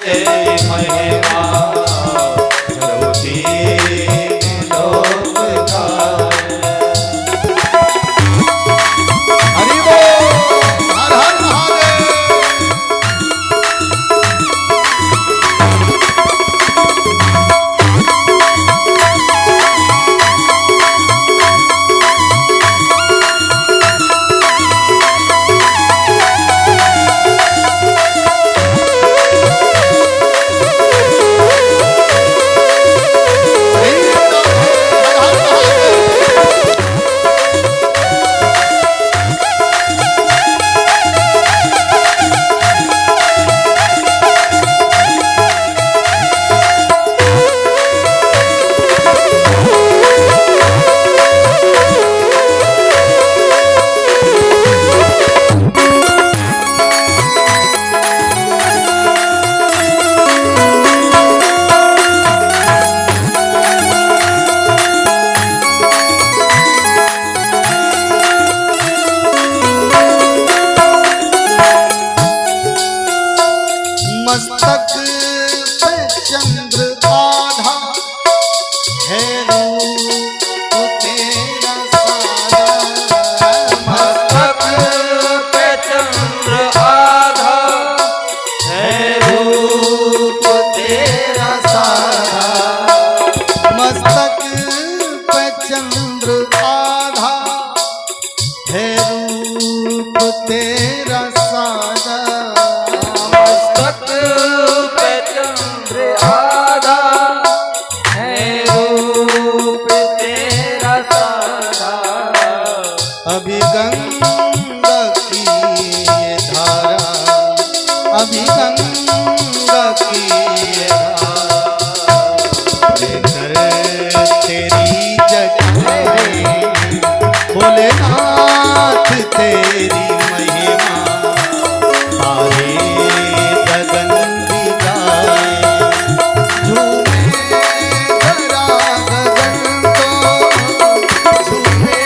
तेरी महिमा जब तीन लोक गाए। हरि बोल, हर हर महादेव। मस्तक पे चंद्र आधा है रूप तेरा सारा। मस्तक पे चंद्र आधा है रूप तेरा सारा। मस्तक पे चंद्र आधा है रूप तेरा सारा। मस्तक पे चंद्र आधा है रूप तेरा सारा। अभी गंगा की ये धारा, अभी गंगा की ये धारा लेकर तेरी जगह भोलेनाथ तेरी महिमा सारे गगन भी गाए। झूमे धरा गगन को, झूमे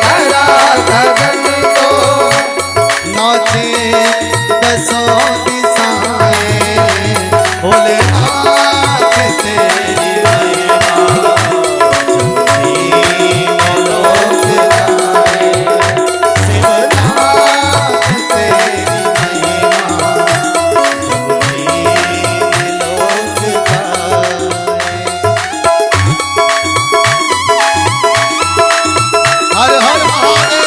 धरा गगन को, नाचे दसों दिशाएं भोलेनाथ तेरी महिमा तीन लोक गाए। शिवनाथ तेरी महिमा तीन लोक गाए। हर हर महादेव।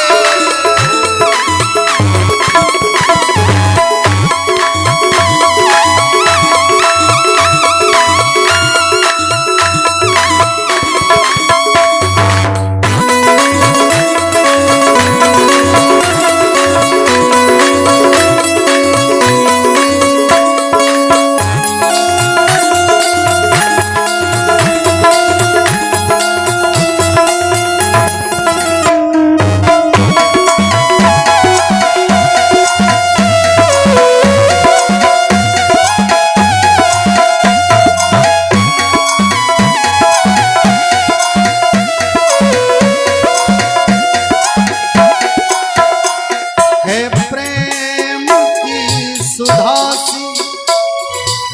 है प्रेम की सुधा सी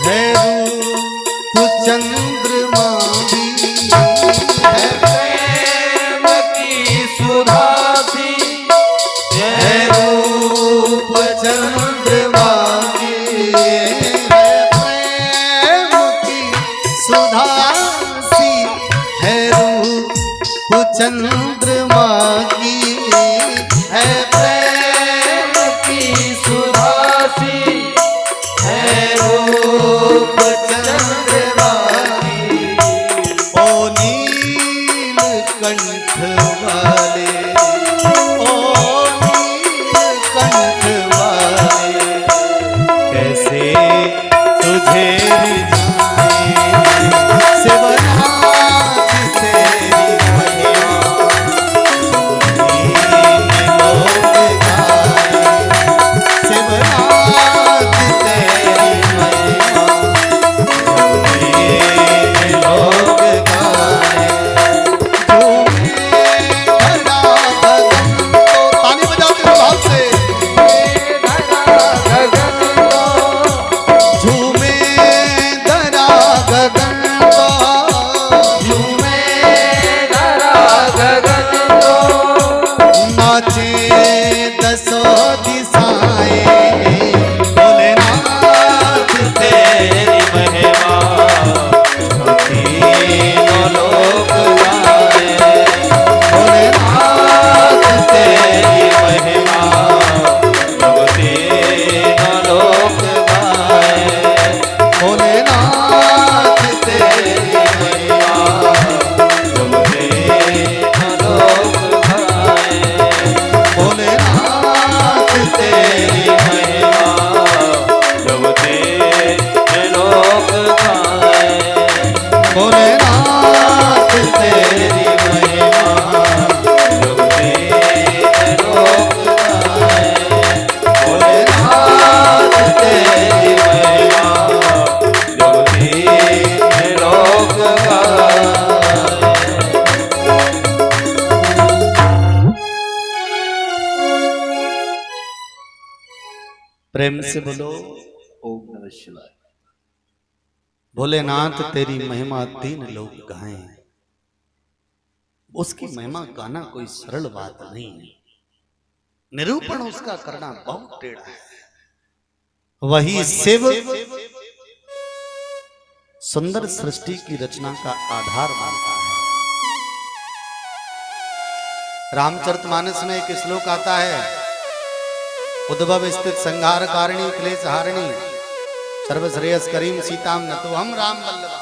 है रूप चंद्रमा भी। है प्रेम की सुधा सी है रूप चंद्रमा की। है प्रेम की सुधा सी है रूप चंद्रमा की। है प्रेम की सुधा सी है रूप चंद्रमा की। ओ नीलकंठ वाले, ओ नीलकंठ वाले, कैसे तुझे रिझाएं। शिवनाथ तेरी महिमा तीन लोक गाए। शिवनाथ तेरी महिमा तीन लोक गाए। झूमे प्रेम से बोलो ओम नमः शिवाय। भोलेनाथ तेरी महिमा तीन लोग गाएं। उसकी महिमा गाना कोई सरल बात नहीं है, निरूपण उसका करना बहुत टेढ़ा है। वही शिव सुंदर सृष्टि की रचना का आधार मानता है। रामचरितमानस में एक श्लोक आता है, उद्भव स्थित संहार कारिणी क्लेश हारिणी सर्वश्रेयस करीम सीताम न तो हम राम वल्लभा।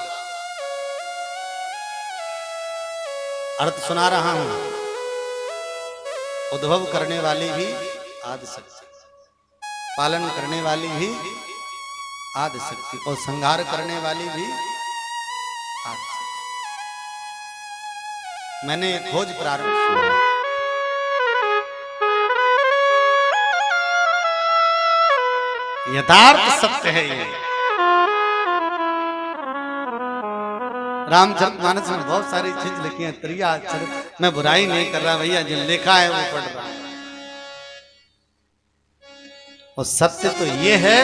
अर्थ सुना रहा हूं। उद्भव करने वाली भी आदि शक्ति, पालन करने वाली भी आदि शक्ति, और संहार करने वाली भी आदि शक्ति। मैंने खोज प्रारंभ किया, यथार्थ सत्य है ये। रामचरितमानस में बहुत सारी चीज लिखी है, त्रिया चरित। मैं बुराई नहीं कर रहा भैया, जो लिखा है वो पढ़ रहा है। और सत्य तो ये है,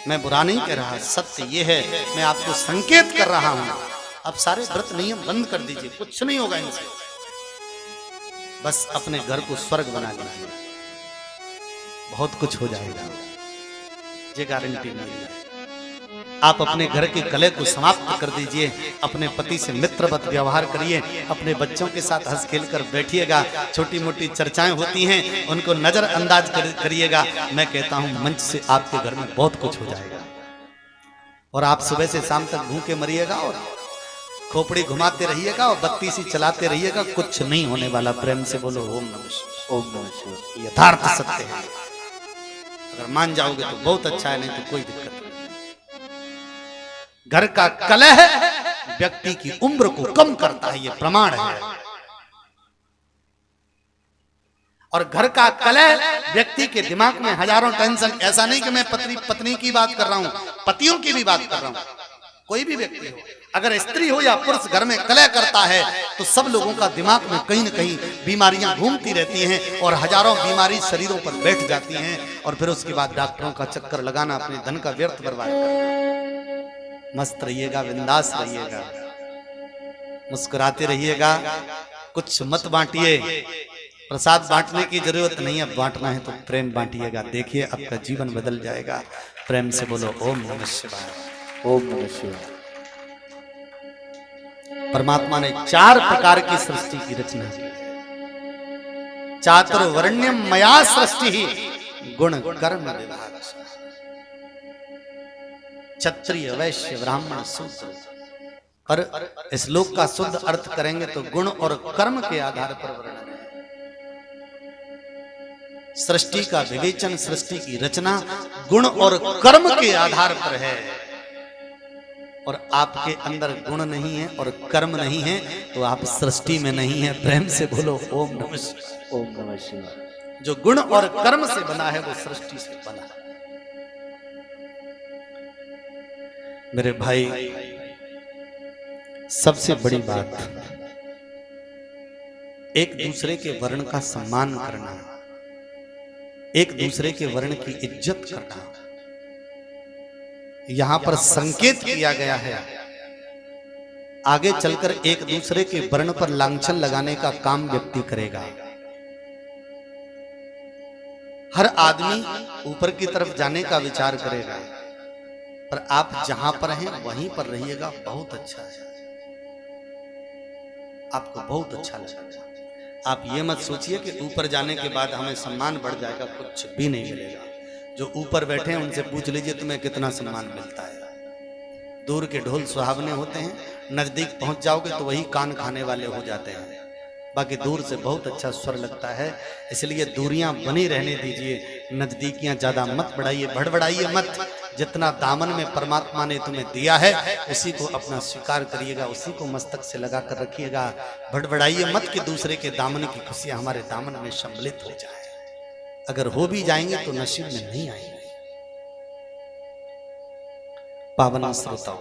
मैं बुरा नहीं कह रहा, सत्य ये है, मैं आपको संकेत कर रहा हूं। अब सारे व्रत नियम बंद कर दीजिए, कुछ नहीं होगा इनसे। बस अपने घर को स्वर्ग बना लीजिए, बहुत कुछ हो जाएगा, ये गारंटी नहीं है। आप अपने घर के कलह को समाप्त कर दीजिए, अपने पति से मित्रवत व्यवहार करिए, अपने बच्चों के साथ हंस खेल कर बैठिएगा। छोटी मोटी चर्चाएं होती हैं, उनको नजरअंदाज करिएगा। मैं कहता हूं मंच से आपके घर में बहुत कुछ हो जाएगा। और आप सुबह से शाम तक भूखे मरिएगा और खोपड़ी घुमाते रहिएगा और बत्ती सी चलाते रहिएगा, कुछ नहीं होने वाला। प्रेम से बोलो ओम नमः शिवाय। ओम नमः शिवाय। यथार्थ सत्य है, अगर मान जाओगे तो बहुत अच्छा है, नहीं तो कोई दिक्कत नहीं। घर का कलह व्यक्ति की उम्र को कम करता है, यह प्रमाण है। और घर का कलह व्यक्ति के दिमाग में हजारों टेंशन, ऐसा नहीं कि मैं पत्नी की बात कर रहा हूं, पतियों की भी बात कर रहा हूं। कोई भी व्यक्ति हो, अगर स्त्री हो या पुरुष घर में कलह करता है तो सब लोगों का दिमाग में कहीं न कहीं बीमारियां घूमती रहती हैं और हजारों बीमारी शरीरों पर बैठ जाती हैं। और फिर उसके बाद डॉक्टरों का चक्कर लगाना, अपने धन का व्यर्थ बर्बाद करना। मस्त रहिएगा, बिंदास रहिएगा, मुस्कुराते रहिएगा, कुछ मत बांटिए। प्रसाद बांटने की जरूरत नहीं है, बांटना है तो प्रेम बांटिएगा। देखिए आपका जीवन बदल जाएगा। प्रेम से बोलो ओम नमः शिवाय। ओम नमः शिवाय। परमात्मा ने 4 प्रकार की सृष्टि की रचना की है। चातुर्वर्ण्यम मया सृष्टि ही गुण कर्म विभाग। क्षत्रिय वैश्य ब्राह्मण शूद्र। पर इस श्लोक का शुद्ध अर्थ करेंगे तो गुण और कर्म के आधार पर वर्णन है। सृष्टि का विवेचन, सृष्टि की रचना गुण और कर्म के आधार पर है। और आपके अंदर गुण नहीं है और कर्म नहीं है तो आप सृष्टि में नहीं है। प्रेम से बोलो ओम नमः शिवाय। ओम नमः शिवाय। जो गुण और कर्म से बना है वो सृष्टि से बना है। मेरे भाई, सबसे बड़ी बात एक दूसरे के वर्ण का सम्मान करना, एक दूसरे के वर्ण की इज्जत करना। यहां पर संकेत किया गया है, आगे चलकर एक दूसरे के वर्ण पर लांछन लगाने का काम व्यक्ति करेगा। हर आदमी ऊपर की तरफ जाने का विचार करेगा, पर आप जहां पर हैं वहीं पर रहिएगा, बहुत अच्छा है, आपको बहुत अच्छा लगेगा। आप ये मत सोचिए कि ऊपर जाने के बाद हमें सम्मान बढ़ जाएगा, कुछ भी नहीं मिलेगा। जो ऊपर बैठे हैं उनसे पूछ लीजिए तुम्हें कितना सम्मान मिलता है। दूर के ढोल सुहावने होते हैं, नजदीक पहुंच जाओगे तो वही कान खाने वाले हो जाते हैं। बाकी दूर से बहुत अच्छा स्वर लगता है, इसलिए दूरियां बनी रहने दीजिए, नजदीकियां ज्यादा मत बढ़ाइए, भड़बड़ाइए मत। जितना दामन में परमात्मा ने तुम्हें दिया है उसी को अपना स्वीकार करिएगा, उसी को मस्तक से लगा कर रखिएगा। भड़बड़ाइए मत कि दूसरे के दामन की खुशियां हमारे दामन में सम्मिलित हो जाए। अगर हो भी जाएंगे तो नसीब में नहीं आएंगे। पावन श्रोताओं,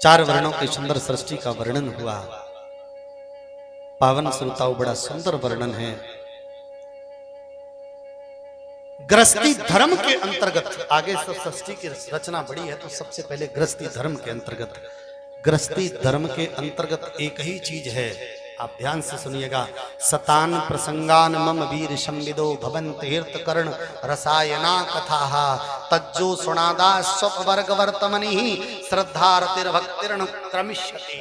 4 वर्णों की सुंदर सृष्टि का वर्णन हुआ। पावन श्रोताओं, बड़ा सुंदर वर्णन है। गृहस्थी धर्म के अंतर्गत, आगे सब षष्ठी की रचना बड़ी है तो सबसे पहले गृहस्थी धर्म के अंतर्गत, गृहस्थी धर्म के अंतर्गत एक ही चीज है, आप ध्यान से सुनिएगा। सतान प्रसंगान मम वीर संविदो भवंत तीर्थ कर्ण रसायना कथा तज्जो सुनादा स्वप वर्ग वर्तमनि श्रद्धा रतिर भक्तिर्न क्रमिष्यति।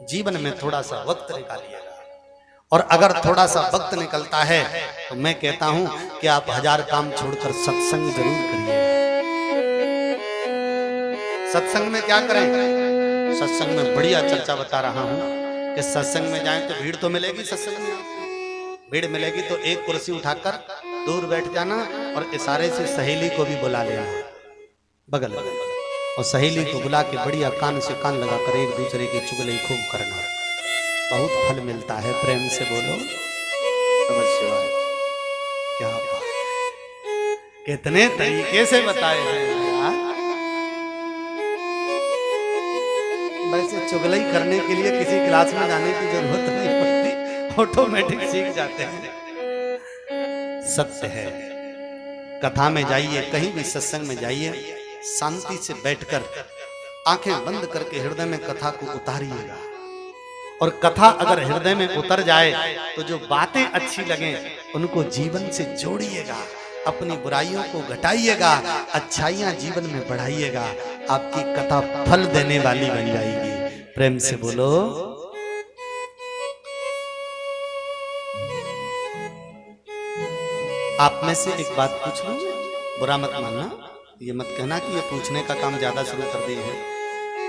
जीवन में थोड़ा सा वक्त निकालिएगा, और अगर थोड़ा सा वक्त निकलता है तो मैं कहता हूं कि आप 1000 काम छोड़कर सत्संग जरूर करिए। सत्संग में क्या करें? सत्संग में बढ़िया चर्चा बता रहा हूं कि सत्संग में जाएं तो भीड़ तो मिलेगी, सत्संग में भीड़ मिलेगी तो एक कुर्सी उठाकर दूर बैठ जाना और इशारे से सहेली को भी बुला लेना बगल में, और सहेली को बुला के बढ़िया कान से कान लगाकर एक दूसरे की चुगली खूब करना, बहुत फल मिलता है। प्रेम से बोलो नमः शिवाय। क्या बात, कितने तरीके से बताए हैं यार। वैसे चुगली करने के लिए किसी क्लास में जाने की जरूरत नहीं पड़ती, ऑटोमेटिक सीख जाते हैं। सत्य है, कथा में जाइए, कहीं भी सत्संग में जाइए, शांति से बैठकर आंखें बंद करके हृदय में कथा को उतारिएगा, और कथा अगर हृदय में उतर जाए तो जो बातें अच्छी लगे उनको जीवन से जोड़िएगा, अपनी बुराइयों को घटाइएगा, अच्छाइयां जीवन में बढ़ाइएगा, आपकी कथा फल देने वाली बन जाएगी। प्रेम से बोलो। आप में से एक बात पूछ लूं, बुरा मत मानना, ये मत कहना कि ये पूछने का काम ज्यादा शुरू कर दिए हैं।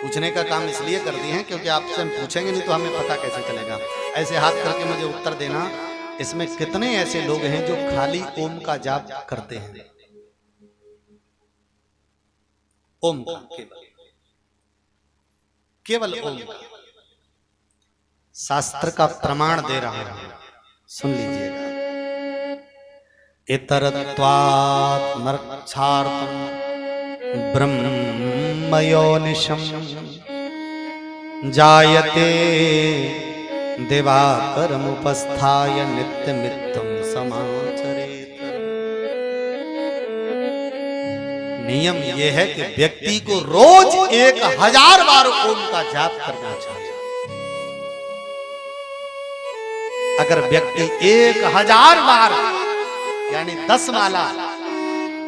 पूछने का काम इसलिए कर दिए हैं क्योंकि आपसे हम पूछेंगे नहीं तो हमें पता कैसे चलेगा। ऐसे हाथ करके मुझे उत्तर देना, इसमें कितने ऐसे लोग हैं जो खाली ओम का जाप करते हैं? ओम का केवल ओम का। शास्त्र का प्रमाण दे रहा हूं, सुन लीजिएगा। इतरत्वात् मर्क्षार्थम ब्रह्मयोनिशम् जायते दिवाकरमुपस्थाय नित्यमित्तं समाचरेत। नियम यह है कि व्यक्ति को रोज 1000 बार ओम का जाप करना चाहिए। अगर व्यक्ति 1000 बार यानी 10 माला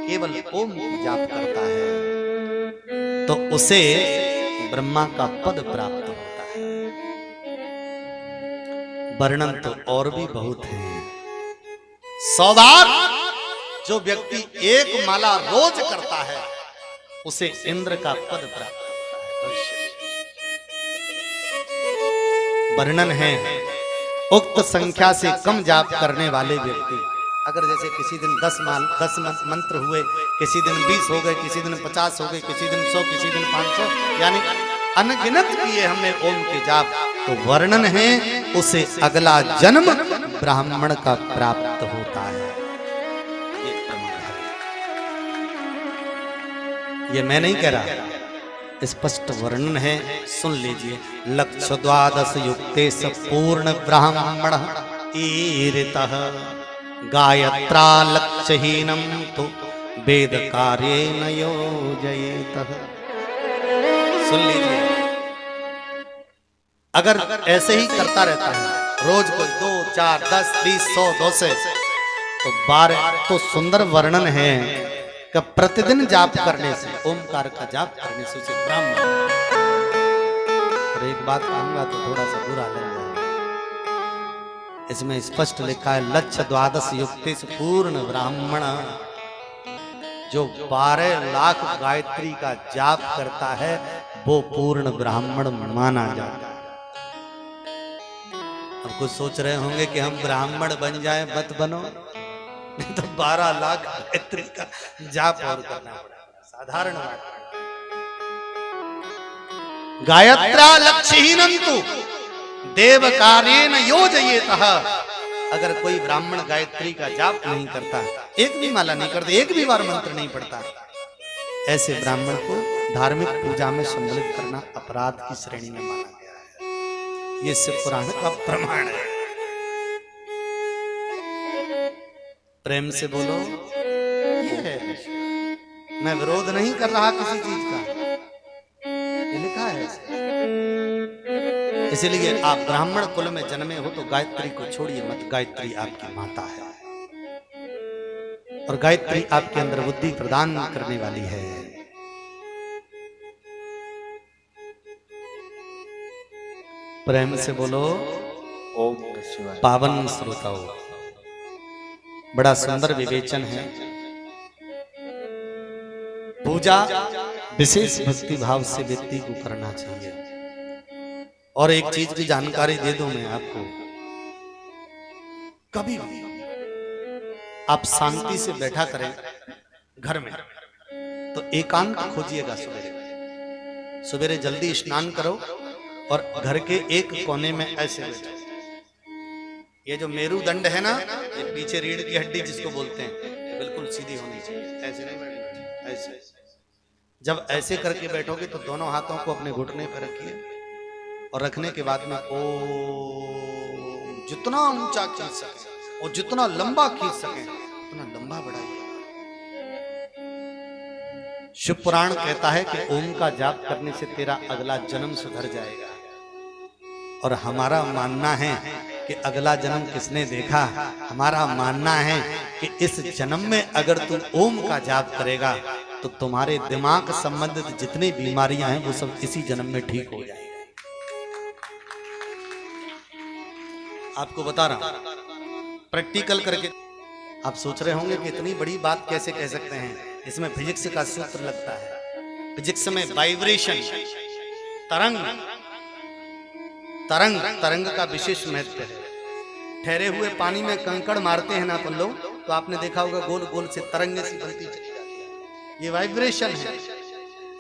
केवल ओम की जाप करता है तो उसे ब्रह्मा का पद प्राप्त होता है। वर्णन तो और भी बहुत है। 100 बार जो व्यक्ति 1 माला रोज करता है उसे इंद्र का पद प्राप्त होता है। वर्णन है उक्त संख्या से कम जाप करने वाले व्यक्ति, अगर जैसे किसी दिन 10 मंत्र हुए, किसी दिन 20 हो गए, किसी दिन 50 हो गए, किसी दिन 100, किसी दिन 500, यानी अनगिनत किए हमने ओम के जाप, तो वर्णन है उसे अगला जन्म ब्राह्मण का प्राप्त होता है। ये प्रमाण है, ये मैं नहीं कह रहा, स्पष्ट वर्णन है, सुन लीजिए। लक्ष्य 12 युक्ते स पूर्ण ब्राह्मण ईरितः गायत्रा लक्ष्यहीनम तो वेद कार्येन योजयेत। सुन लीजिए, अगर ऐसे ही करता रहता है रोज को 2, 4, 10, 20, 100, 200 तो 12, तो सुंदर वर्णन है कि प्रतिदिन जाप करने से, ओमकार का जाप करने से उसे ब्राह्मण। और एक बात कहूंगा तो थोड़ा सा बुरा लग जाएगा, इसमें स्पष्ट लिखा है लक्ष्य 12 युक्ति से पूर्ण ब्राह्मण। जो 12 लाख गायत्री का जाप करता है वो पूर्ण ब्राह्मण माना जाता है। अब कुछ सोच रहे होंगे कि हम ब्राह्मण बन जाएं, मत बनो, नहीं तो 12 लाख गायत्री का जाप और करना पड़ेगा, साधारण बात। गायत्रा लक्ष्यहीनंतु देव कार्येन योजयेतः। अगर कोई ब्राह्मण गायत्री का जाप नहीं करता, एक भी माला नहीं करता, एक भी बार मंत्र नहीं पढ़ता, ऐसे ब्राह्मण को धार्मिक पूजा में सम्मिलित करना अपराध की श्रेणी में माना गया है। ये शिव पुराण का प्रमाण है। प्रेम से बोलो ये है। मैं विरोध नहीं कर रहा किसी चीज का, ये लिखा है। इसलिए आप ब्राह्मण कुल में जन्मे हो तो गायत्री को छोड़िए मत। गायत्री आपकी माता है और गायत्री आपके अंदर बुद्धि प्रदान करने वाली है। प्रेम से बोलो ओम नमः शिवाय। पावन श्रोताओं, बड़ा सुंदर विवेचन है। पूजा विशेष भक्ति भाव से व्यक्ति को करना चाहिए। और एक चीज की जानकारी दे दूं मैं आपको, कभी भी आप शांति से बैठा करें घर में तो एकांत खोजिएगा। सवेरे सवेरे जल्दी स्नान करो और घर के एक कोने में ऐसे बैठो। ये जो मेरुदंड है ना, ये पीछे रीढ़ की हड्डी जिसको बोलते हैं, ये बिल्कुल सीधी होनी चाहिए। ऐसे नहीं बैठना, ऐसे। जब ऐसे करके बैठोगे तो दोनों हाथों को अपने घुटने पर रखिए और रखने के बाद में ओम जितना ऊंचा खींच सके और जितना लंबा खींच सके उतना लंबा बढ़ाइए। शिव पुराण कहता है कि ओम का जाप करने से तेरा अगला जन्म सुधर जाएगा। और हमारा मानना है कि अगला जन्म किसने देखा? हमारा मानना है कि इस जन्म में अगर तू ओम का जाप करेगा तो तुम्हारे दिमाग संबंधित जितनी बीमारियां हैं वो सब इसी जन्म में ठीक हो जाएंगी। आपको बता रहा हूं प्रैक्टिकल करके। आप सोच रहे होंगे कि इतनी बड़ी बात कैसे कह सकते हैं, इसमें फिजिक्स का सूत्र लगता है। फिजिक्स में वाइब्रेशन, तरंग का विशेष महत्व है। ठहरे हुए पानी में कंकड़ मारते हैं ना अपन लोग, तो आपने देखा होगा गोल गोल से तरंगे सी बनती चली जाती है। ये वाइब्रेशन है।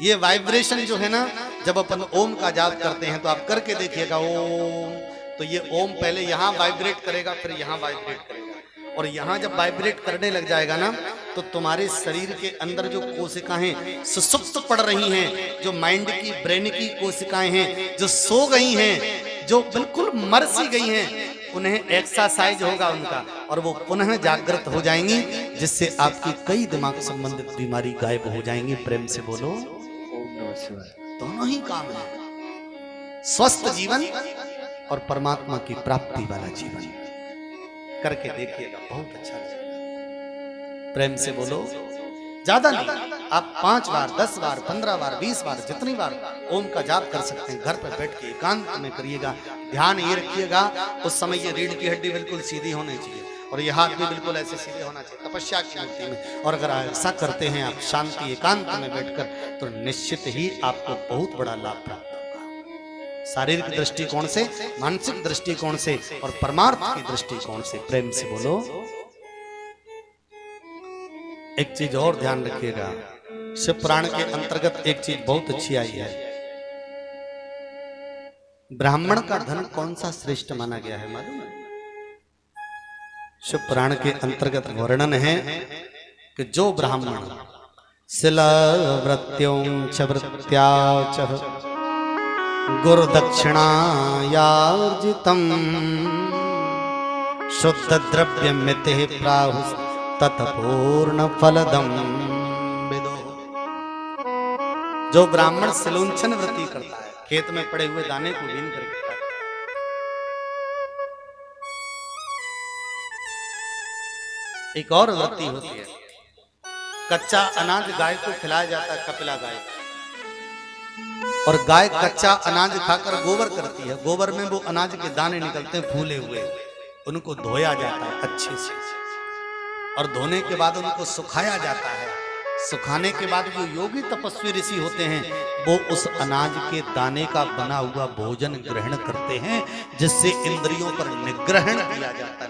ये वाइब्रेशन जो है ना, जब अपन ओम का जाप करते हैं तो आप करके देखिएगा ओम, तो ये ओम पहले यहाँ वाइब्रेट करेगा, फिर यहाँ वाइब्रेट करेगा। और यहाँ जब वाइब्रेट करने लग जाएगा ना, तो तुम्हारे शरीर के अंदर जो कोशिकाएं सुसुप्त पड़ रही हैं, जो माइंड की ब्रेन की कोशिकाएं हैं, जो सो गई हैं, जो बिल्कुल मर सी गई हैं, उन्हें एक्सरसाइज होगा उनका और वो पुनः जागृत हो जाएंगी, जिससे आपकी कई दिमाग संबंधित बीमारी गायब हो जाएंगी। प्रेम से बोलो ओम नमः शिवाय। दोनों ही काम है, स्वस्थ जीवन और परमात्मा की प्राप्ति वाला जीवन। करके देखिएगा, बहुत अच्छा लगेगा। प्रेम से बोलो, ज्यादा नहीं, आप 5 बार 10 बार 15 बार 20 बार जितनी बार ओम का जाप कर सकते हैं घर पर बैठ के एकांत में करिएगा। ध्यान ये रखिएगा उस समय ये रीढ़ की हड्डी बिल्कुल सीधी होनी चाहिए और ये हाथ भी बिल्कुल ऐसे सीधे होना चाहिए तपस्या की स्थिति में। और अगर ऐसा करते हैं आप शांति एकांत में बैठकर, तो निश्चित ही आपको बहुत बड़ा लाभ प्राप्त होगा, शारीरिक दृष्टिकोण से, मानसिक दृष्टिकोण से और परमार्थ की दृष्टिकोण से। प्रेम से बोलो। एक चीज और ध्यान रखिएगा, शिव पुराण के अंतर्गत एक चीज बहुत अच्छी आई है। ब्राह्मण का धन कौन सा श्रेष्ठ माना गया है मालूम है? शिव पुराण के अंतर्गत वर्णन है कि जो ब्राह्मण शिला वृत्यों च वृत्त्या च गुरु दक्षिणायार्जितम शुद्ध द्रव्य मिते प्राहु तत्पूर्ण फलदम विदो। जो ब्राह्मण सिलोंचन वृत्ति करता है, खेत में पड़े हुए दाने को बीन करके खाता है। एक और वृत्ति होती है, कच्चा अनाज गाय को खिलाया जाता है, कपिला गाय, और गाय कच्चा अनाज खाकर गोबर करती है। गोबर में वो अनाज के दाने निकलते हैं फूले हुए, उनको धोया जाता है अच्छे से, और धोने के बाद उनको सुखाया जाता है। सुखाने के बाद जो योगी तपस्वी ऋषि होते हैं वो उस अनाज के दाने का बना हुआ भोजन ग्रहण करते हैं, जिससे इंद्रियों पर निग्रहण किया जाता है।